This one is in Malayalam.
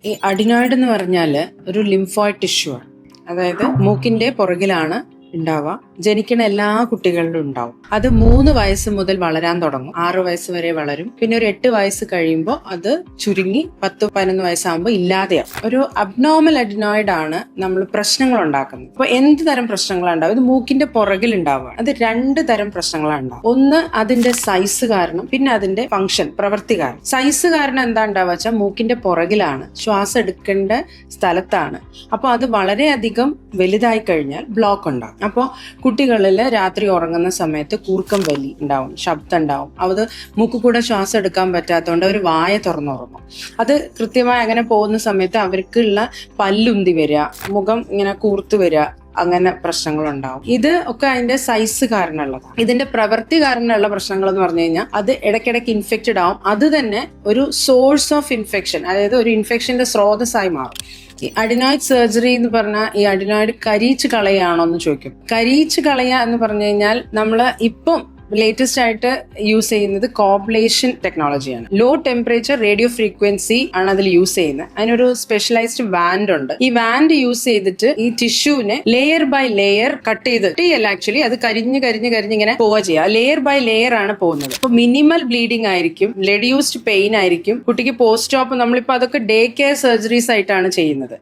ഈ അഡിനോയിഡ് എന്ന് പറഞ്ഞാൽ ഒരു ലിംഫോയിഡ് ടിഷ്യൂ ആണ്. അതായത് മൂക്കിന്റെ പുറകിലാണ് ഉണ്ടാവുക. ജനിക്കുന്ന എല്ലാ കുട്ടികളിലും ഉണ്ടാവും. അത് 3 വയസ്സ് മുതൽ വളരാൻ തുടങ്ങും. 6 വയസ്സ് വരെ വളരും. പിന്നെ ഒരു 8 വയസ്സ് കഴിയുമ്പോൾ അത് ചുരുങ്ങി 10-11 വയസ്സാകുമ്പോൾ ഇല്ലാതെയാവും. ഒരു അബ്നോർമൽ അഡിനോയിഡ് ആണ് നമ്മൾ പ്രശ്നങ്ങൾ ഉണ്ടാക്കുന്നത്. അപ്പോൾ എന്ത് തരം പ്രശ്നങ്ങളാണ് ഉണ്ടാവും? ഇത് മൂക്കിന്റെ പുറകിൽ ഉണ്ടാവുക. അത് 2 തരം പ്രശ്നങ്ങളാണ് ഉണ്ടാവുക. ഒന്ന് അതിന്റെ സൈസ് കാരണം, പിന്നെ അതിന്റെ ഫംഗ്ഷൻ, പ്രവൃത്തി കാരണം. സൈസ് കാരണം എന്താ ഉണ്ടാവുക വെച്ചാൽ മൂക്കിന്റെ പുറകിലാണ്, ശ്വാസം എടുക്കേണ്ട സ്ഥലത്താണ്. അപ്പോൾ അത് വളരെയധികം വലുതായി കഴിഞ്ഞാൽ ബ്ലോക്ക് ഉണ്ടാകും. അപ്പോൾ കുട്ടികളിൽ രാത്രി ഉറങ്ങുന്ന സമയത്ത് കൂർക്കം വലി ഉണ്ടാവും, ശബ്ദം ഉണ്ടാവും. അത് മൂക്ക് കൂടെ ശ്വാസം എടുക്കാൻ പറ്റാത്തതുകൊണ്ട് അവർ വായ തുറന്നുറങ്ങും. അത് കൃത്യമായി അങ്ങനെ പോകുന്ന സമയത്ത് അവർക്കുള്ള പല്ലുന്തി വരിക, മുഖം ഇങ്ങനെ കൂർത്തു വരിക, അങ്ങനെ പ്രശ്നങ്ങളുണ്ടാവും. ഇത് ഒക്കെ അതിന്റെ സൈസ് കാരണമുള്ളതാണ്. ഇതിന്റെ പ്രവൃത്തി കാരണമുള്ള പ്രശ്നങ്ങൾ എന്ന് പറഞ്ഞു കഴിഞ്ഞാൽ അത് ഇടയ്ക്കിടയ്ക്ക് ഇൻഫെക്റ്റഡ് ആവും. അത് തന്നെ ഒരു സോഴ്സ് ഓഫ് ഇൻഫെക്ഷൻ, അതായത് ഒരു ഇൻഫെക്ഷന്റെ സ്രോതസ്സായി മാറും. ഈ അഡിനോയിഡ് സർജറി എന്ന് പറഞ്ഞാൽ ഈ അഡിനോയിഡ് കരിയിച്ച് കളയാണോ എന്ന് ചോദിക്കും. കരിയിച്ച് കളയുക എന്ന് പറഞ്ഞു കഴിഞ്ഞാൽ നമ്മൾ ഇപ്പം ലേറ്റസ്റ്റ് ആയിട്ട് യൂസ് ചെയ്യുന്നത് കോബ്ലേഷൻ ടെക്നോളജിയാണ്. ലോ ടെമ്പറേച്ചർ റേഡിയോ ഫ്രീക്വൻസി ആണ് അതിൽ യൂസ് ചെയ്യുന്നത്. അതിനൊരു സ്പെഷ്യലൈസ്ഡ് വാൻഡ് ഉണ്ട്. ഈ വാൻഡ് യൂസ് ചെയ്തിട്ട് ഈ ടിഷ്യൂവിനെ ലെയർ ബൈ ലെയർ കട്ട് ചെയ്തിട്ട് ആക്ച്വലി അത് കരിഞ്ഞ് ഇങ്ങനെ പോവുക ചെയ്യുക. ലെയർ ബൈ ലെയർ ആണ് പോകുന്നത്. അപ്പൊ മിനിമൽ ബ്ലീഡിംഗ് ആയിരിക്കും, റെഡ്യൂസ്ഡ് പെയിൻ ആയിരിക്കും. കുട്ടിക്ക് പോസ്റ്റ് ഓപ്പ് നമ്മളിപ്പോ അതൊക്കെ ഡേ കെയർ സർജറീസ് ആയിട്ടാണ് ചെയ്യുന്നത്.